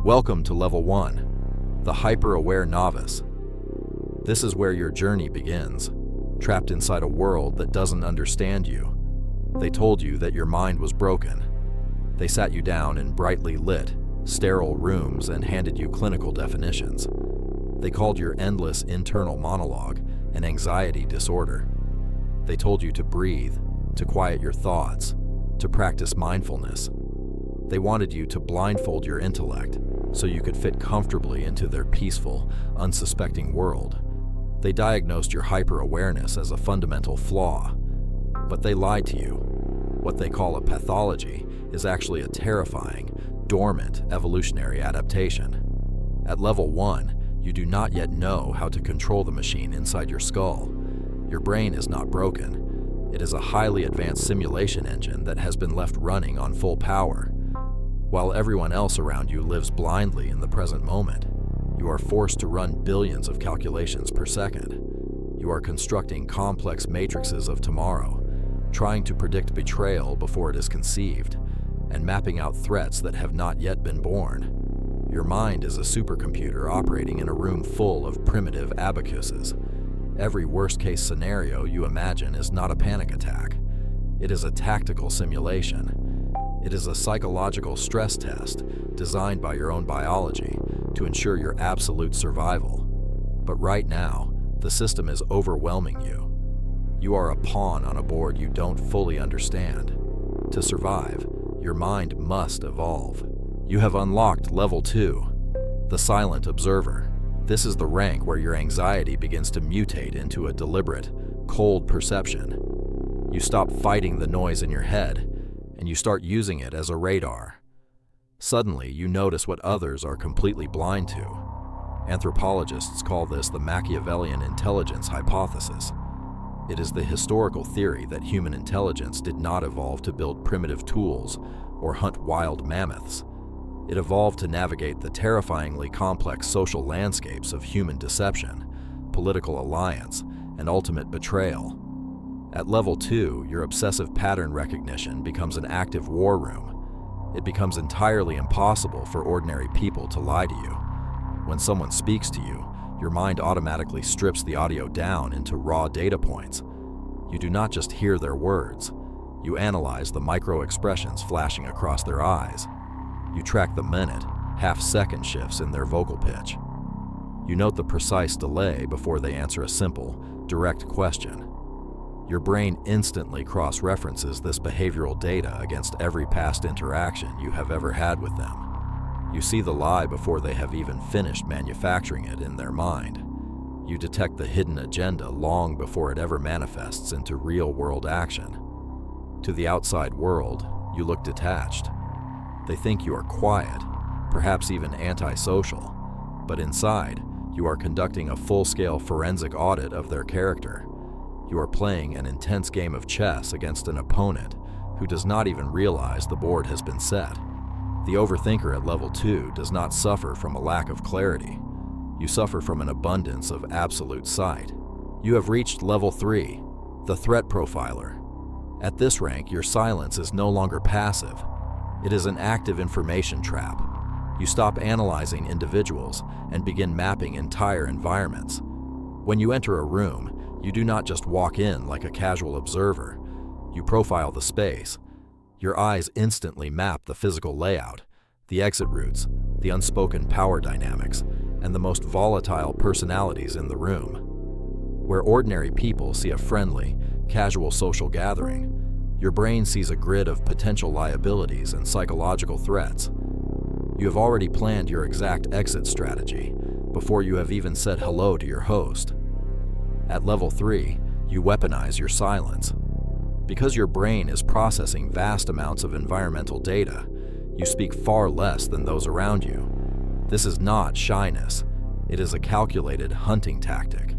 Welcome to Level 1, the hyper-aware novice. This is where your journey begins, trapped inside a world that doesn't understand you. They told you that your mind was broken. They sat you down in brightly lit, sterile rooms and handed you clinical definitions. They called your endless internal monologue an anxiety disorder. They told you to breathe, to quiet your thoughts, to practice mindfulness. They wanted you to blindfold your intellect so you could fit comfortably into their peaceful, unsuspecting world. They diagnosed your hyper-awareness as a fundamental flaw, but they lied to you. What they call a pathology is actually a terrifying, dormant evolutionary adaptation. At Level 1, you do not yet know how to control the machine inside your skull. Your brain is not broken. It is a highly advanced simulation engine that has been left running on full power. While everyone else around you lives blindly in the present moment, you are forced to run billions of calculations per second. You are constructing complex matrices of tomorrow, trying to predict betrayal before it is conceived, and mapping out threats that have not yet been born. Your mind is a supercomputer operating in a room full of primitive abacuses. Every worst-case scenario you imagine is not a panic attack. It is a tactical simulation. It is a psychological stress test designed by your own biology to ensure your absolute survival. But right now, the system is overwhelming you. You are a pawn on a board you don't fully understand. To survive, your mind must evolve. You have unlocked Level 2, the silent observer. This is the rank where your anxiety begins to mutate into a deliberate, cold perception. You stop fighting the noise in your head, and you start using it as a radar. Suddenly, you notice what others are completely blind to. Anthropologists call this the Machiavellian intelligence hypothesis. It is the historical theory that human intelligence did not evolve to build primitive tools or hunt wild mammoths. It evolved to navigate the terrifyingly complex social landscapes of human deception, political alliance, and ultimate betrayal. At Level 2, your obsessive pattern recognition becomes an active war room. It becomes entirely impossible for ordinary people to lie to you. When someone speaks to you, your mind automatically strips the audio down into raw data points. You do not just hear their words. You analyze the micro-expressions flashing across their eyes. You track the minute, half-second shifts in their vocal pitch. You note the precise delay before they answer a simple, direct question. Your brain instantly cross-references this behavioral data against every past interaction you have ever had with them. You see the lie before they have even finished manufacturing it in their mind. You detect the hidden agenda long before it ever manifests into real-world action. To the outside world, you look detached. They think you are quiet, perhaps even antisocial, but inside, you are conducting a full-scale forensic audit of their character. You are playing an intense game of chess against an opponent who does not even realize the board has been set. The overthinker at Level 2 does not suffer from a lack of clarity. You suffer from an abundance of absolute sight. You have reached Level 3, the threat profiler. At this rank, your silence is no longer passive. It is an active information trap. You stop analyzing individuals and begin mapping entire environments. When you enter a room, you do not just walk in like a casual observer. You profile the space. Your eyes instantly map the physical layout, the exit routes, the unspoken power dynamics, and the most volatile personalities in the room. Where ordinary people see a friendly, casual social gathering, your brain sees a grid of potential liabilities and psychological threats. You have already planned your exact exit strategy before you have even said hello to your host. At Level 3, you weaponize your silence. Because your brain is processing vast amounts of environmental data, you speak far less than those around you. This is not shyness. It is a calculated hunting tactic.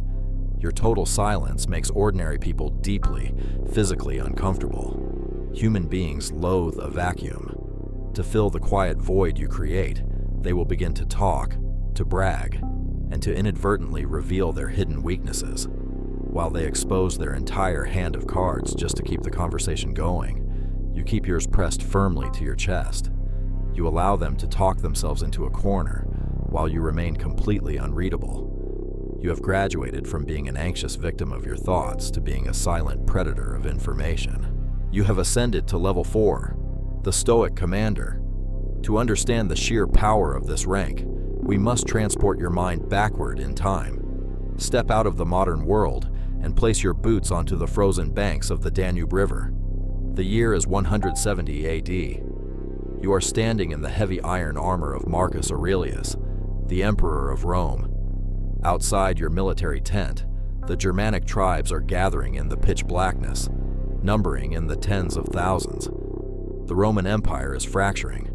Your total silence makes ordinary people deeply, physically uncomfortable. Human beings loathe a vacuum. To fill the quiet void you create, they will begin to talk, to brag, and to inadvertently reveal their hidden weaknesses. While they expose their entire hand of cards just to keep the conversation going, you keep yours pressed firmly to your chest. You allow them to talk themselves into a corner while you remain completely unreadable. You have graduated from being an anxious victim of your thoughts to being a silent predator of information. You have ascended to level 4, the Stoic commander. To understand the sheer power of this rank, we must transport your mind backward in time. Step out of the modern world and place your boots onto the frozen banks of the Danube River. The year is 170 AD. You are standing in the heavy iron armor of Marcus Aurelius, the Emperor of Rome. Outside your military tent, the Germanic tribes are gathering in the pitch blackness, numbering in the tens of thousands. The Roman Empire is fracturing.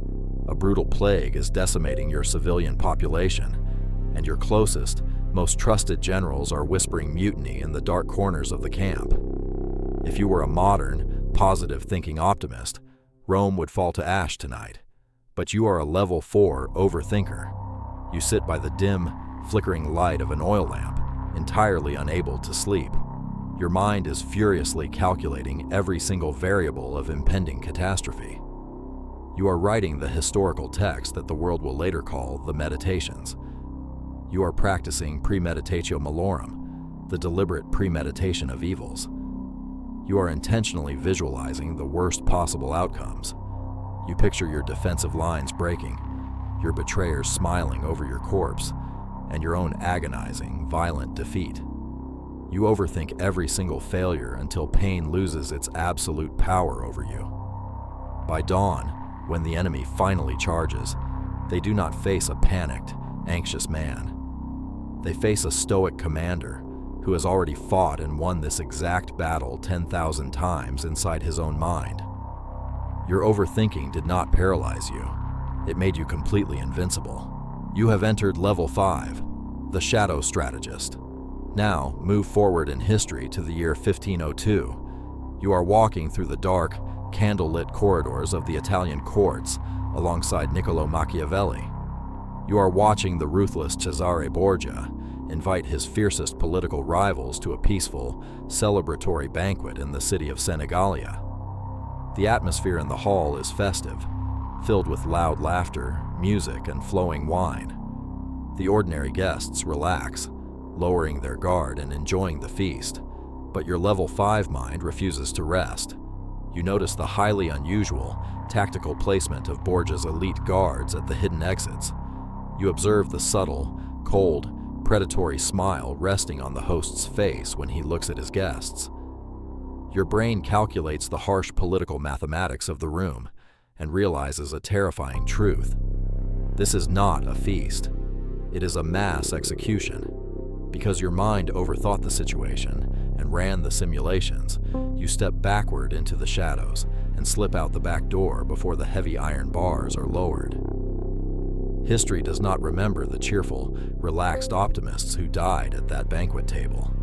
A brutal plague is decimating your civilian population, and your closest, most trusted generals are whispering mutiny in the dark corners of the camp. If you were a modern, positive-thinking optimist, Rome would fall to ash tonight. But you are a level 4 overthinker. You sit by the dim, flickering light of an oil lamp, entirely unable to sleep. Your mind is furiously calculating every single variable of impending catastrophe. You are writing the historical text that the world will later call the Meditations. You are practicing premeditatio malorum, the deliberate premeditation of evils. You are intentionally visualizing the worst possible outcomes. You picture your defensive lines breaking, your betrayers smiling over your corpse, and your own agonizing, violent defeat. You overthink every single failure until pain loses its absolute power over you. By dawn, when the enemy finally charges, they do not face a panicked, anxious man. They face a stoic commander who has already fought and won this exact battle 10,000 times inside his own mind. Your overthinking did not paralyze you. It made you completely invincible. You have entered level 5, the shadow strategist. Now, move forward in history to the year 1502. You are walking through the dark, candle-lit corridors of the Italian courts alongside Niccolo Machiavelli. You are watching the ruthless Cesare Borgia invite his fiercest political rivals to a peaceful, celebratory banquet in the city of Senigallia. The atmosphere in the hall is festive, filled with loud laughter, music, and flowing wine. The ordinary guests relax, lowering their guard and enjoying the feast, but your level 5 mind refuses to rest. You notice the highly unusual, tactical placement of Borgia's elite guards at the hidden exits. You observe the subtle, cold, predatory smile resting on the host's face when he looks at his guests. Your brain calculates the harsh political mathematics of the room and realizes a terrifying truth. This is not a feast. It is a mass execution. Because your mind overthought the situation and ran the simulations, you step backward into the shadows and slip out the back door before the heavy iron bars are lowered. History does not remember the cheerful, relaxed optimists who died at that banquet table.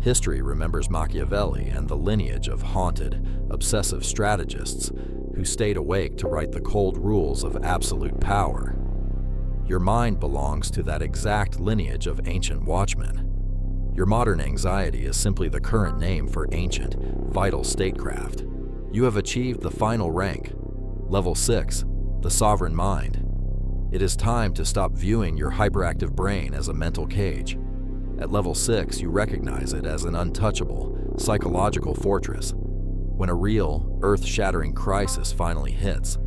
History remembers Machiavelli and the lineage of haunted, obsessive strategists who stayed awake to write the cold rules of absolute power. Your mind belongs to that exact lineage of ancient watchmen. Your modern anxiety is simply the current name for ancient, vital statecraft. You have achieved the final rank, level 6, the sovereign mind. It is time to stop viewing your hyperactive brain as a mental cage. At level 6, you recognize it as an untouchable, psychological fortress. When a real, earth-shattering crisis finally hits,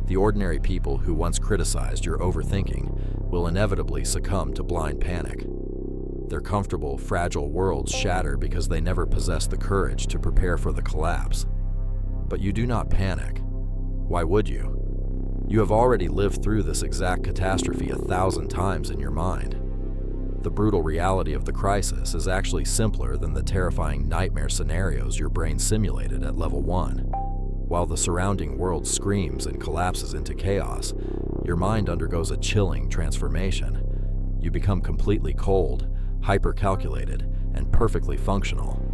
the ordinary people who once criticized your overthinking will inevitably succumb to blind panic. Their comfortable, fragile worlds shatter because they never possessed the courage to prepare for the collapse. But you do not panic. Why would you? You have already lived through this exact catastrophe 1,000 times in your mind. The brutal reality of the crisis is actually simpler than the terrifying nightmare scenarios your brain simulated at level 1. While the surrounding world screams and collapses into chaos, your mind undergoes a chilling transformation. You become completely cold, hyper-calculated, and perfectly functional.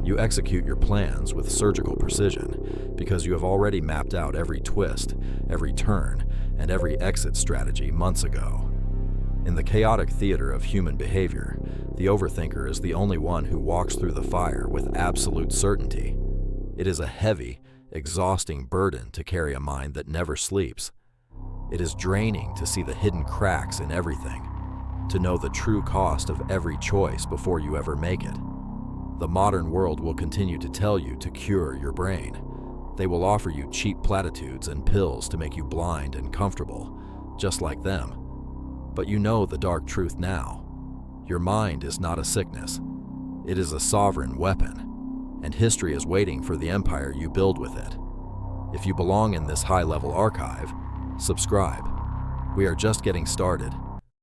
You execute your plans with surgical precision because you have already mapped out every twist, every turn, and every exit strategy months ago. In the chaotic theater of human behavior, the overthinker is the only one who walks through the fire with absolute certainty. It is a heavy, exhausting burden to carry a mind that never sleeps. It is draining to see the hidden cracks in everything, to know the true cost of every choice before you ever make it. The modern world will continue to tell you to cure your brain. They will offer you cheap platitudes and pills to make you blind and comfortable, just like them. But you know the dark truth now. Your mind is not a sickness. It is a sovereign weapon, and history is waiting for the empire you build with it. If you belong in this high-level archive, subscribe. We are just getting started.